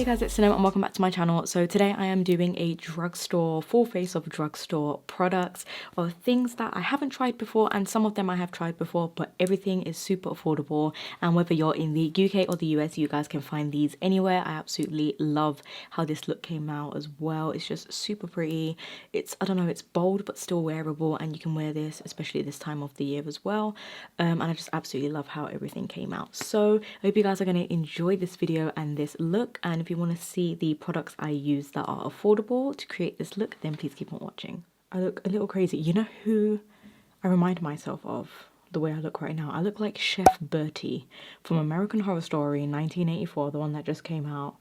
guys, it's Sinem and welcome back to my channel. So today I am doing a drugstore, full face of drugstore products or things that I haven't tried before, and some of them I have tried before, but everything is super affordable. And whether you're in the UK or the US, you guys can find these anywhere. I absolutely love how this look came out as well. It's just super pretty. It's, I don't know, it's bold but still wearable, and you can wear this especially this time of the year as well. And I just absolutely love how everything came out. So I hope you guys are going to enjoy this video and this look. And if you want to see the products I use that are affordable to create this look, then please keep on watching. I look a little crazy. You know who I remind myself of the way I look right now? I look like Chef Bertie from American Horror Story 1984, the one that just came out.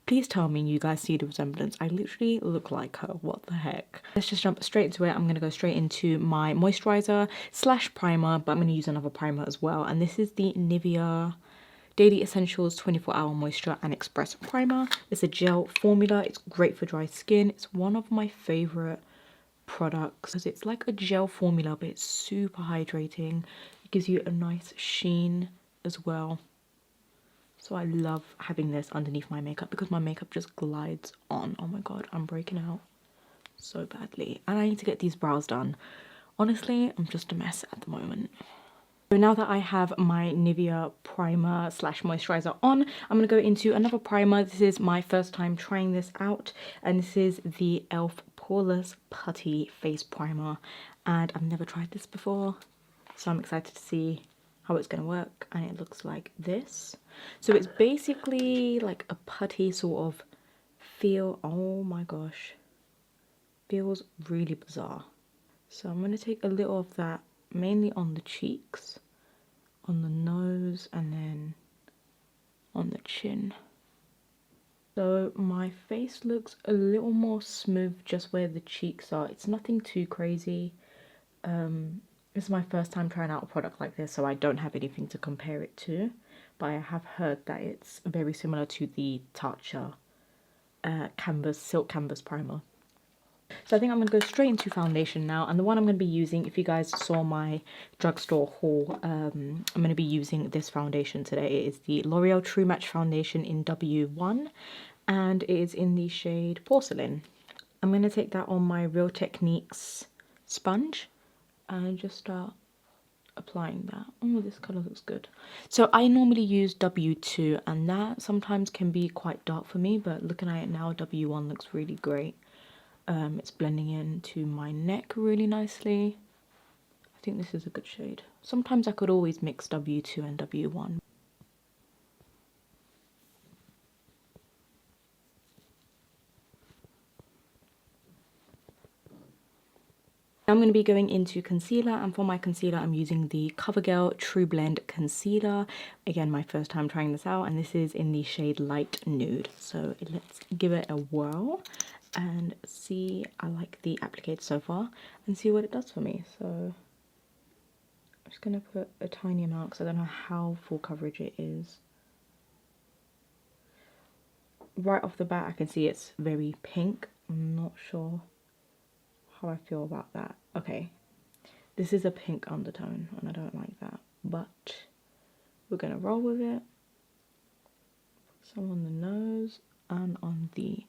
Please tell me you guys see the resemblance. I literally look like her. What the heck? Let's just jump straight into it. I'm going to go straight into my moisturizer slash primer, but I'm going to use another primer as well. And this is the Nivea Daily Essentials 24 Hour Moisture and Express Primer. It's a gel formula. It's great for dry skin. It's one of my favorite products because it's like a gel formula, but it's super hydrating. It gives you a nice sheen as well. So I love having this underneath my makeup because my makeup just glides on. Oh my god, I'm breaking out so badly. And I need to get these brows done. Honestly, I'm just a mess at the moment. So now that I have my Nivea primer slash moisturizer on, I'm going to go into another primer. This is my first time trying this out, and this is the e.l.f. Poreless Putty Face Primer. And I've never tried this before, so I'm excited to see how it's going to work. And it looks like this. So it's basically like a putty sort of feel. Oh my gosh. Feels really bizarre. So I'm going to take a little of that, mainly on the cheeks, on the nose, and then on the chin. So my face looks a little more smooth just where the cheeks are. It's nothing too crazy. This is my first time trying out a product like this, so I don't have anything to compare it to, but I have heard that it's very similar to the Tatcha silk canvas primer. So I think I'm going to go straight into foundation now, and the one I'm going to be using, if you guys saw my drugstore haul, I'm going to be using this foundation today. It is the L'Oreal True Match Foundation in W1, and it is in the shade Porcelain. I'm going to take that on my Real Techniques sponge and just start applying that. Oh, this colour looks good. So I normally use W2, and that sometimes can be quite dark for me, but looking at it now, W1 looks really great. It's blending into my neck really nicely. I think this is a good shade. Sometimes I could always mix W2 and W1. I'm going to be going into concealer, and for my concealer I'm using the Covergirl Trublend concealer. Again, my first time trying this out, and this is in the shade Light Nude. So let's give it a whirl and see. I like the applicator so far and see what it does for me. So I'm just going to put a tiny amount because I don't know how full coverage it is. Right off the bat I can see it's very pink. I'm not sure how I feel about that. Okay, this is a pink undertone and I don't like that, but we're going to roll with it. Some on the nose and on the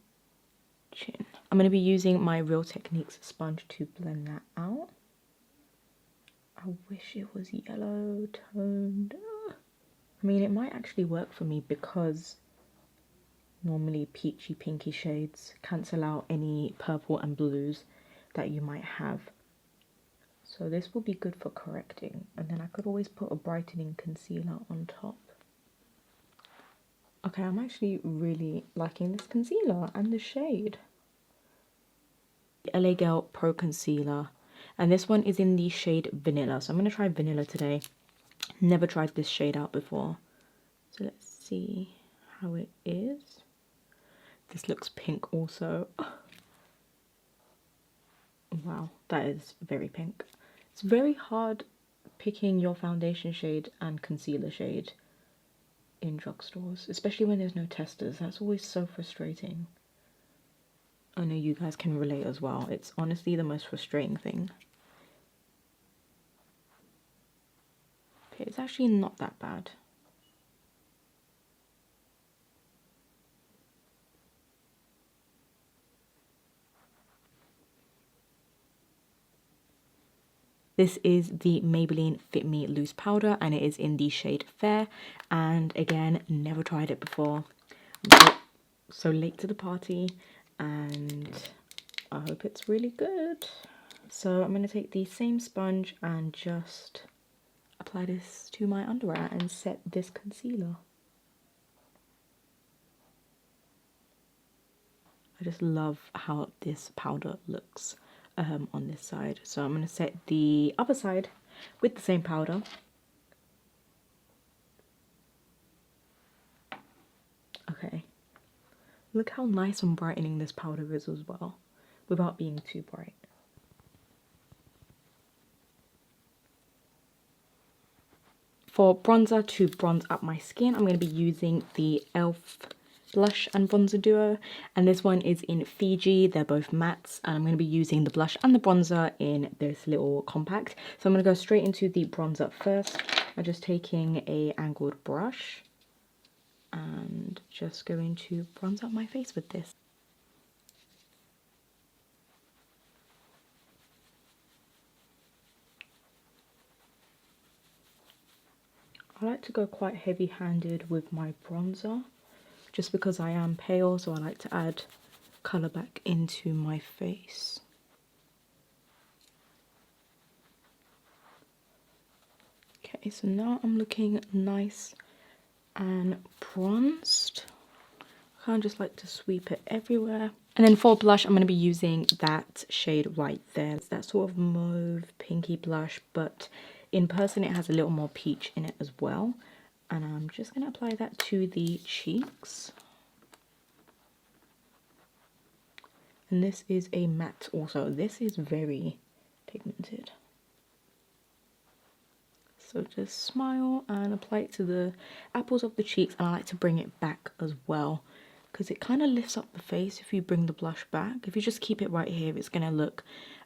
chin. I'm going to be using my Real Techniques sponge to blend that out. I wish it was yellow toned. I mean, it might actually work for me because normally peachy pinky shades cancel out any purple and blues that you might have. So this will be good for correcting, and then I could always put a brightening concealer on top. Okay, I'm actually really liking this concealer and the shade. LA Girl Pro Concealer, and this one is in the shade Vanilla. So I'm going to try Vanilla today. Never tried this shade out before. So let's see how it is. This looks pink also. Wow, that is very pink. It's very hard picking your foundation shade and concealer shade in drugstores, especially when there's no testers. That's always so frustrating. I know you guys can relate as well. It's honestly the most frustrating thing. Okay, it's actually not that bad. This is the Maybelline Fit Me Loose Powder, and it is in the shade Fair. And again, never tried it before. But so late to the party, and I hope it's really good. So I'm going to take the same sponge and just apply this to my under eye and set this concealer. I just love how this powder looks on this side. So I'm going to set the other side with the same powder. Okay. Look how nice and brightening this powder is as well, without being too bright. For bronzer to bronze up my skin, I'm going to be using the e.l.f. blush and bronzer duo, and this one is in Fiji. They're both mattes, and I'm going to be using the blush and the bronzer in this little compact. So I'm going to go straight into the bronzer first. I'm just taking a angled brush and just going to bronze up my face with this. I like to go quite heavy-handed with my bronzer, just because I am pale, so I like to add colour back into my face. Okay, so now I'm looking nice and bronzed. I kind of just like to sweep it everywhere. And then for blush, I'm going to be using that shade right there. It's that sort of mauve pinky blush, but in person it has a little more peach in it as well. And I'm just going to apply that to the cheeks. And this is a matte also. This is very pigmented. So just smile and apply it to the apples of the cheeks. And I like to bring it back as well, because it kind of lifts up the face if you bring the blush back. If you just keep it right here, it's going to look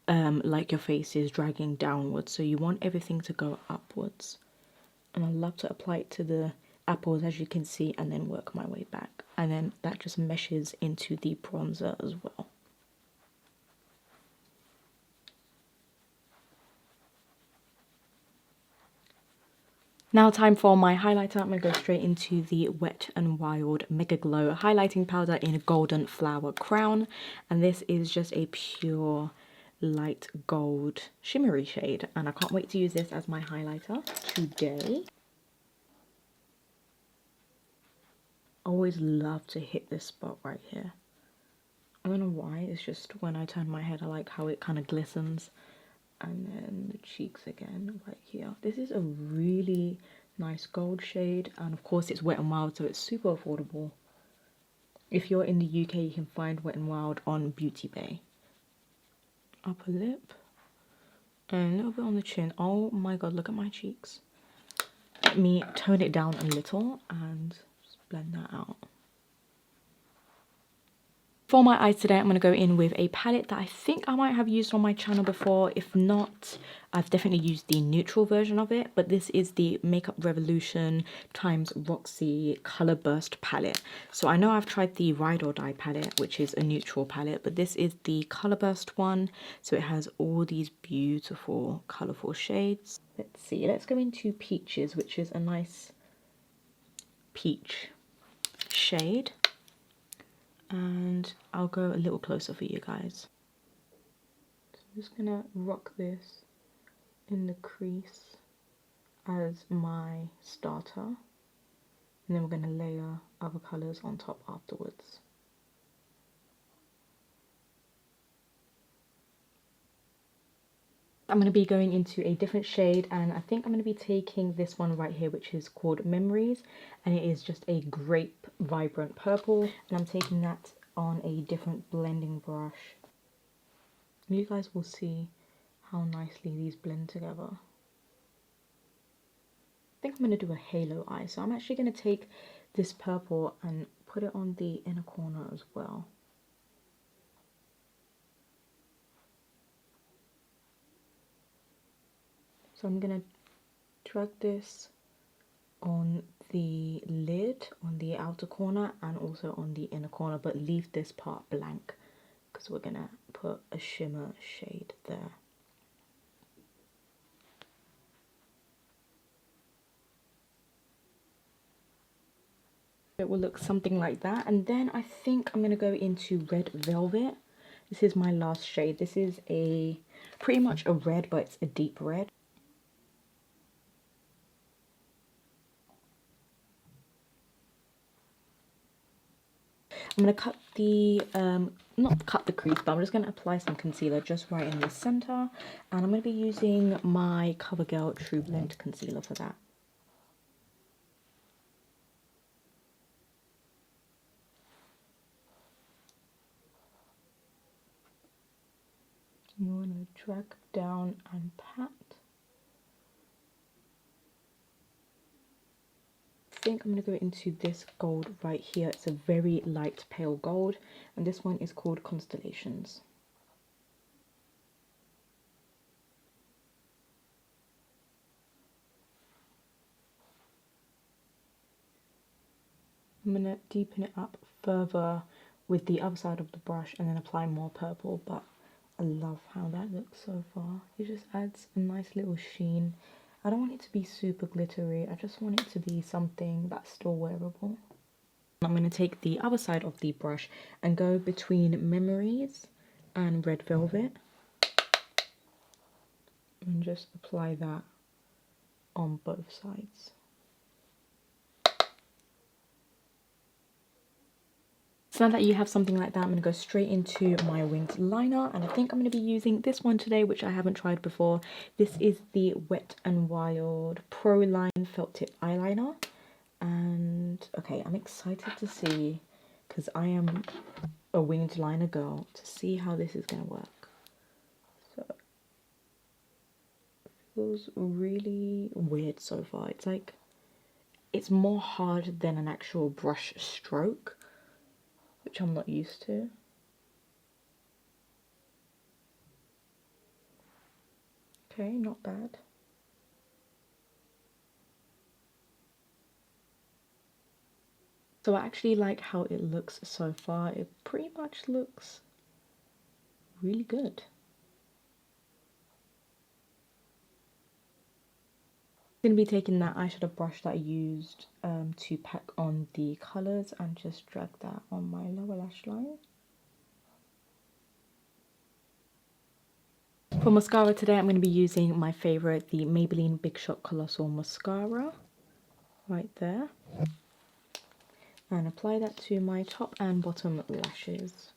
like your face is dragging downwards. So you want everything to go upwards. And I love to apply it to the apples, as you can see, and then work my way back. And then that just meshes into the bronzer as well. Now time for my highlighter. I'm going to go straight into the Wet n Wild Megaglo highlighting powder in a golden flower crown. And this is just a pure light gold shimmery shade. And I can't wait to use this as my highlighter today. I always love to hit this spot right here. I don't know why, it's just when I turn my head I like how it kind of glistens. And then the cheeks again right here. This is a really nice gold shade, and of course it's Wet n Wild, so it's super affordable. If you're in the UK, you can find Wet n Wild on Beauty Bay. Upper lip and a little bit on the chin. Oh my god, look at my cheeks. Let me tone it down a little and just blend that out. For my eyes today, I'm going to go in with a palette that I think I might have used on my channel before. If not, I've definitely used the neutral version of it. But this is the Makeup Revolution times Roxi Colour Burst palette. So I know I've tried the Ride or Die palette, which is a neutral palette. But this is the Colour Burst one. So it has all these beautiful, colourful shades. Let's see. Let's go into Peaches, which is a nice peach shade. And I'll go a little closer for you guys. So I'm just gonna rock this in the crease as my starter, and then we're gonna layer other colours on top afterwards. I'm going to be going into a different shade, and I think I'm going to be taking this one right here, which is called Memories, and it is just a grape vibrant purple, and I'm taking that on a different blending brush. You guys will see how nicely these blend together. I think I'm going to do a halo eye, so I'm actually going to take this purple and put it on the inner corner as well. So I'm going to drag this on the lid, on the outer corner, and also on the inner corner, but leave this part blank because we're going to put a shimmer shade there. It will look something like that. And then I think I'm going to go into Red Velvet. This is my last shade. This is a pretty much a red, but it's a deep red. I'm going to cut the, not cut the crease, but I'm just going to apply some concealer just right in the center. And I'm going to be using my Covergirl Trublend concealer for that. You want to drag down and pat. I think I'm going to go into this gold right here. It's a very light pale gold, and this one is called Constellations. I'm going to deepen it up further with the other side of the brush and then apply more purple, but I love how that looks so far. It just adds a nice little sheen. I don't want it to be super glittery, I just want it to be something that's still wearable. I'm going to take the other side of the brush and go between Memories and Red Velvet and just apply that on both sides. So now that you have something like that, I'm going to go straight into my winged liner, and I think I'm going to be using this one today, which I haven't tried before. This is the Wet n Wild PROLINE Felt Tip Eyeliner, and okay, I'm excited to see, because I am a winged liner girl, to see how this is going to work. So it feels really weird so far. It's like, it's more hard than an actual brush stroke, which I'm not used to. Okay, not bad. So I actually like how it looks so far. It pretty much looks really good. I'm going to be taking that eyeshadow brush that I used to pack on the colours and just drag that on my lower lash line. For mascara today, I'm going to be using my favourite, the Maybelline Big Shot Colossal Mascara, right there. And apply that to my top and bottom lashes.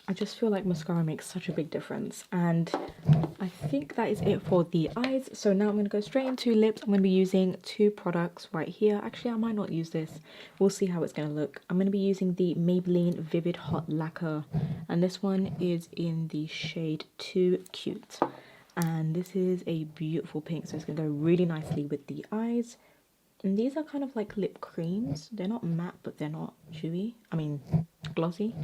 I just feel like mascara makes such a big difference, and I think that is it for the eyes. So now I'm going to go straight into lips. I'm going to be using two products right here. Actually, I might not use this. We'll see how it's going to look. I'm going to be using the Maybelline Vivid Hot Lacquer, and this one is in the shade Too Cute. And this is a beautiful pink, so it's going to go really nicely with the eyes. And these are kind of like lip creams. They're not matte, but they're not dewy. I mean, glossy.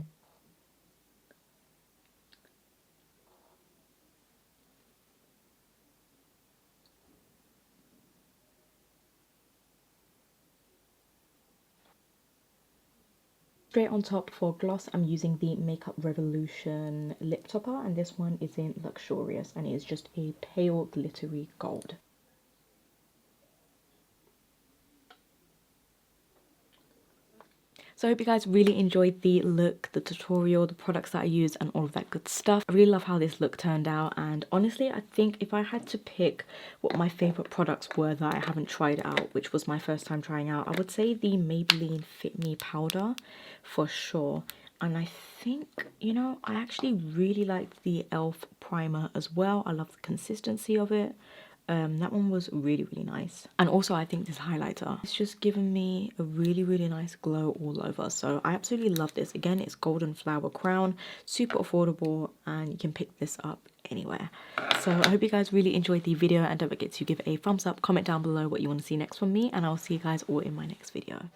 Straight on top for gloss, I'm using the Makeup Revolution lip topper, and this one is in Luxurious, and it is just a pale glittery gold. So I hope you guys really enjoyed the look, the tutorial, the products that I used and all of that good stuff. I really love how this look turned out, and honestly I think if I had to pick what my favourite products were that I haven't tried out, which was my first time trying out, I would say the Maybelline Fit Me powder for sure. And I think, you know, I actually really liked the e.l.f. primer as well. I love the consistency of it. That one was really, really nice. And also I think this highlighter, it's just given me a really, really nice glow all over. So I absolutely love this. Again, it's Golden Flower Crown, super affordable, and you can pick this up anywhere. So I hope you guys really enjoyed the video, and don't forget to give it a thumbs up, comment down below what you want to see next from me, and I'll see you guys all in my next video.